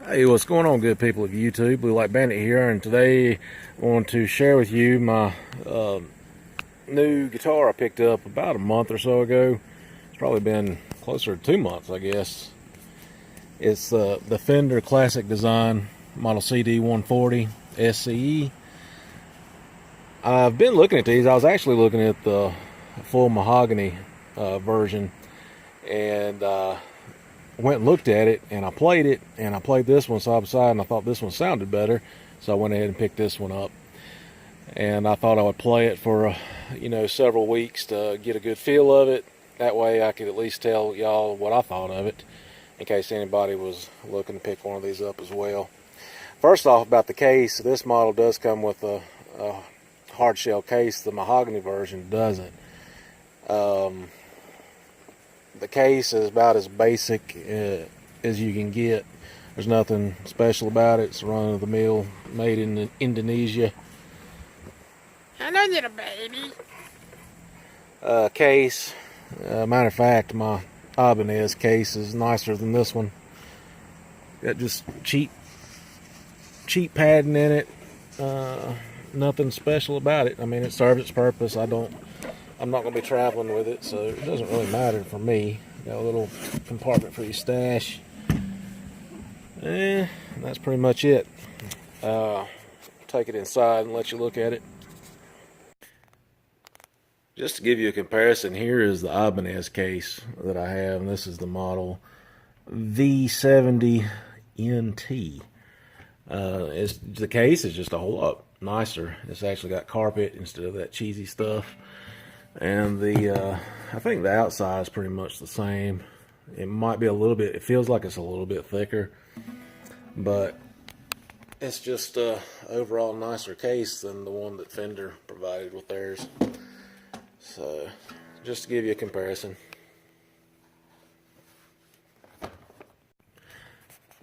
Hey, what's going on, good people of YouTube? BlueLightBandit here, and today I want to share with you my new guitar I picked up about a month or so ago. It's probably been closer to 2 months, I guess. It's the Fender Classic Design model CD-140SCE. I've been looking at these. I was actually looking at the full mahogany version, and went and looked at it, and I played it, and I played this one side by side, and I thought this one sounded better, so I went ahead and picked this one up. And I thought I would play it for several weeks to get a good feel of it. That way I could at least tell y'all what I thought of it, in case anybody was looking to pick one of these up as well. First off, about the case, this model does come with a hard shell case. The mahogany version doesn't. The case is about as basic as you can get. There's nothing special about it. It's run-of-the-mill, made in Indonesia. Hello, little baby. Case. Matter of fact, my Ibanez case is nicer than this one. Got just cheap padding in it. Nothing special about it. I mean, it serves its purpose. I'm not going to be traveling with it, so it doesn't really matter for me. Got a little compartment for your stash. And that's pretty much it. Take it inside and let you look at it. Just to give you a comparison, here is the Ibanez case that I have, and this is the model V70NT. The case is just a whole lot nicer. It's actually got carpet instead of that cheesy stuff. And I think the outside is pretty much the same. It might be a little bit, it feels like it's a little bit thicker, but it's just a overall nicer case than the one that Fender provided with theirs. So, just to give you a comparison.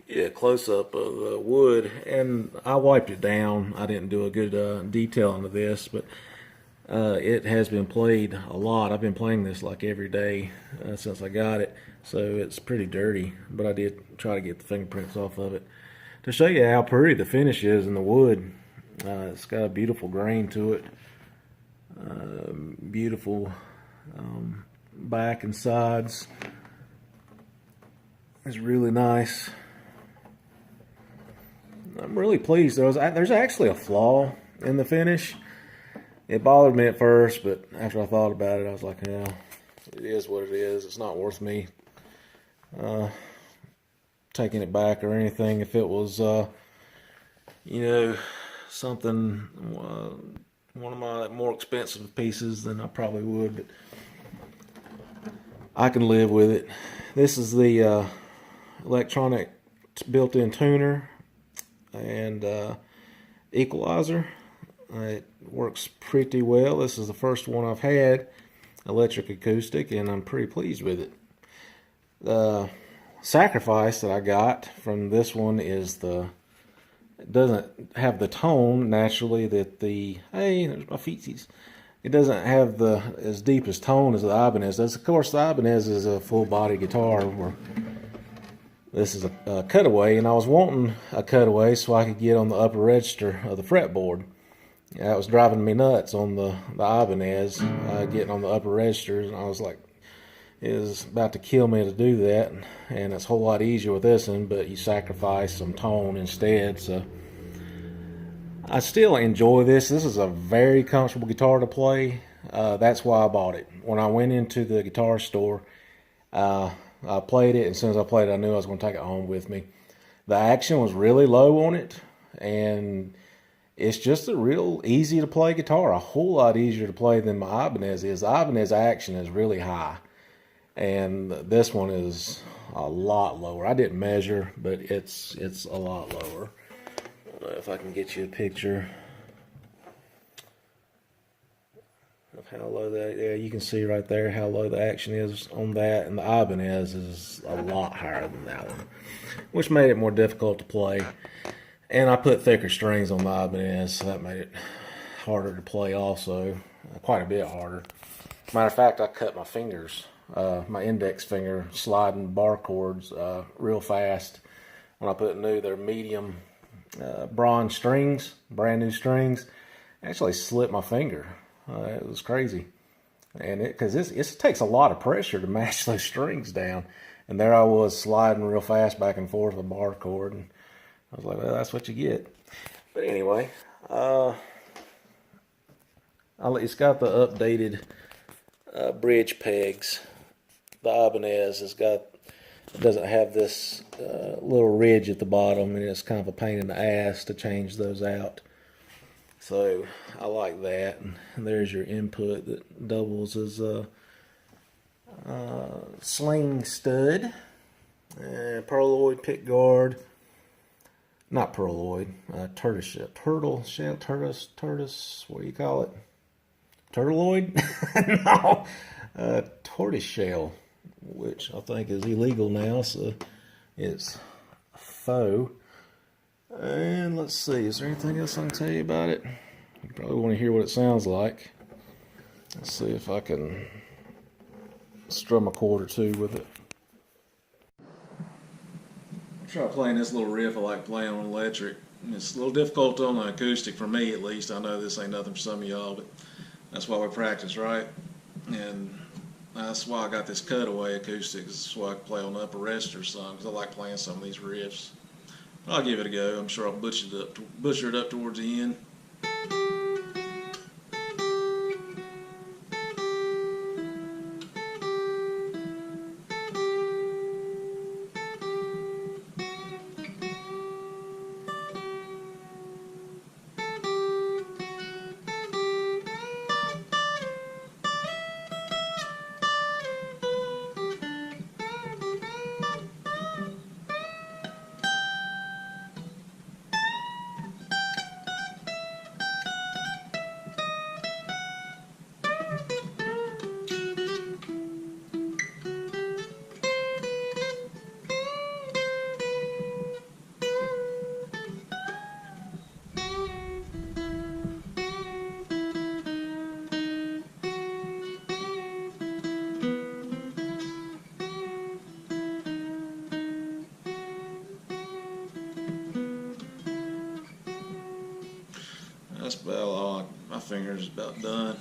Yeah, close up of the wood, and I wiped it down. I didn't do a good detailing of this, but it has been played a lot. I've been playing this like every day since I got it, so it's pretty dirty, but I did try to get the fingerprints off of it. To show you how pretty the finish is in the wood, it's got a beautiful grain to it, beautiful back and sides. It's really nice. I'm really pleased. There's actually a flaw in the finish. It bothered me at first, but after I thought about it, I was like, yeah, it is what it is. It's not worth me taking it back or anything. If it was, something, one of my more expensive pieces, then I probably would, but I can live with it. This is the electronic built-in tuner and Equalizer. It works pretty well. This is the first one I've had, electric acoustic, and I'm pretty pleased with it. The sacrifice that I got from this one is it doesn't have the tone naturally that hey, there's my feetsies. It doesn't have as deep as tone as the Ibanez does. Of course, the Ibanez is a full body guitar, where this is a cutaway, and I was wanting a cutaway so I could get on the upper register of the fretboard. That was driving me nuts on the Ibanez, getting on the upper registers, and I was like, it was about to kill me to do that, and it's a whole lot easier with this one, but you sacrifice some tone instead. So I still enjoy this. This is a very comfortable guitar to play. That's why I bought it. When I went into the guitar store, I played it, and as soon as I played it, I knew I was going to take it home with me. The action was really low on it, and it's just a real easy to play guitar, a whole lot easier to play than my Ibanez is. The Ibanez action is really high, and this one is a lot lower. I didn't measure, but it's a lot lower. I don't know if I can get you a picture of how low that. Yeah, you can see right there how low the action is on that, and the Ibanez is a lot higher than that one, which made it more difficult to play. And I put thicker strings on the Ibanez, so that made it harder to play also, quite a bit harder. Matter of fact, I cut my fingers, my index finger, sliding bar chords real fast when I put new, they're medium bronze strings, brand new strings. Actually slipped my finger. It was crazy. And because it takes a lot of pressure to match those strings down. And there I was sliding real fast back and forth with a bar cord. And I was like, well, that's what you get. But anyway, it's got the updated bridge pegs. The Ibanez doesn't have this little ridge at the bottom, and it's kind of a pain in the ass to change those out. So I like that. And there's your input that doubles as a sling stud, perloid pick guard. Not perloid, turtle shell, what do you call it? Turtleoid? No, tortoise shell, which I think is illegal now, so it's faux. And let's see, is there anything else I can tell you about it? You probably want to hear what it sounds like. Let's see if I can strum a chord or two with it. Try playing this little riff I like playing on electric. It's a little difficult on the acoustic for me, at least. I know this ain't nothing for some of y'all, but that's why we practice, right? And that's why I got this cutaway acoustic. That's why I can play on the upper register some, because I like playing some of these riffs. I'll give it a go. I'm sure I'll butcher it up towards the end. That's about all. My fingers is about done.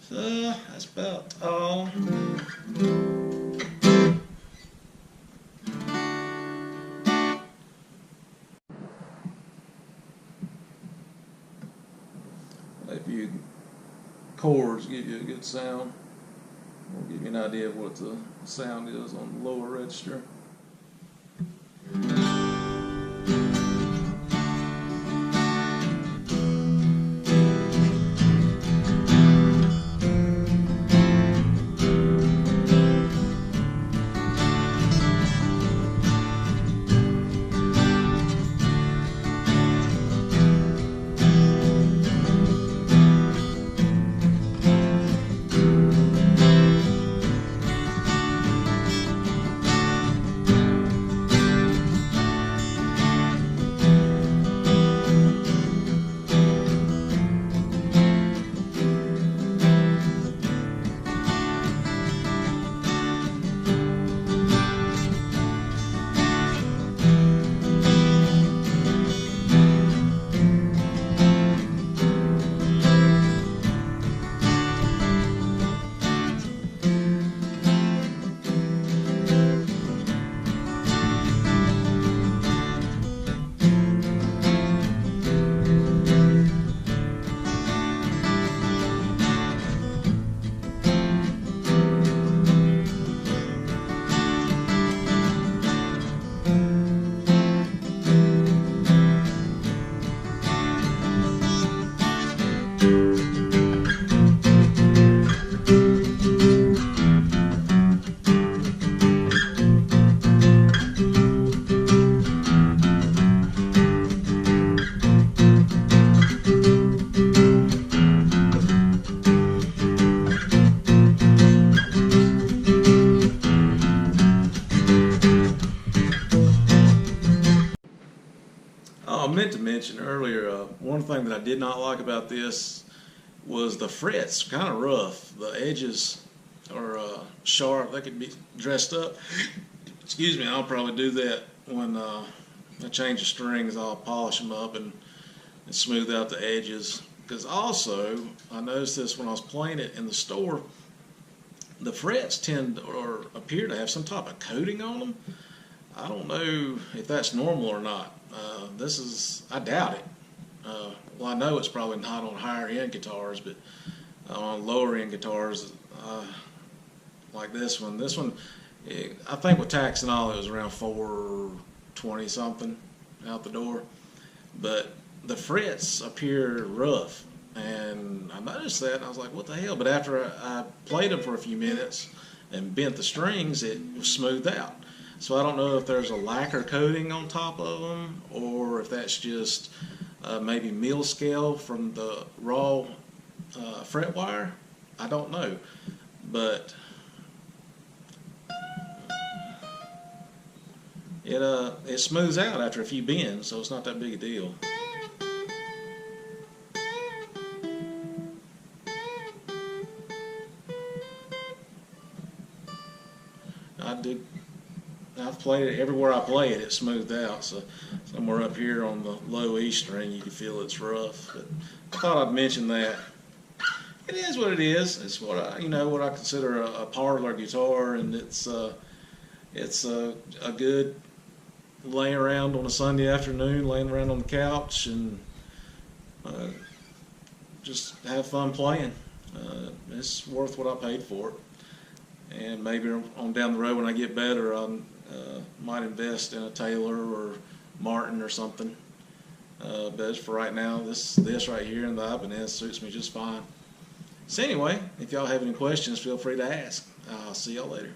So that's about all. A few chords give you a good sound. Will give you an idea of what the sound is on the lower register. Oh, I meant to mention earlier, one thing that I did not like about this was the frets, kind of rough. The edges are sharp. They could be dressed up. Excuse me, I'll probably do that when I change the strings. I'll polish them up and smooth out the edges. Because also, I noticed this when I was playing it in the store, the frets tend or appear to have some type of coating on them. I don't know if that's normal or not. I doubt it. Well, I know it's probably not on higher end guitars, but on lower end guitars, like this one, I think with tax and all, it was around 420 something out the door. But the frets appear rough, and I noticed that, and I was like, what the hell? But after I played them for a few minutes and bent the strings, it was smoothed out. So I don't know if there's a lacquer coating on top of them, or if that's just maybe mill scale from the raw fret wire. I don't know, but it smooths out after a few bends, so it's not that big a deal. I've played it everywhere I play it. It's smoothed out. So somewhere up here on the low E string, you can feel it's rough. But I thought I'd mention that. It is what it is. It's what I consider a parlor guitar, and it's a good laying around on a Sunday afternoon, laying around on the couch, and just have fun playing. It's worth what I paid for it. And maybe on down the road when I get better, I might invest in a Taylor or Martin or something. But as for right now, this right here in the Ibanez suits me just fine. So anyway, if y'all have any questions, feel free to ask. I'll see y'all later.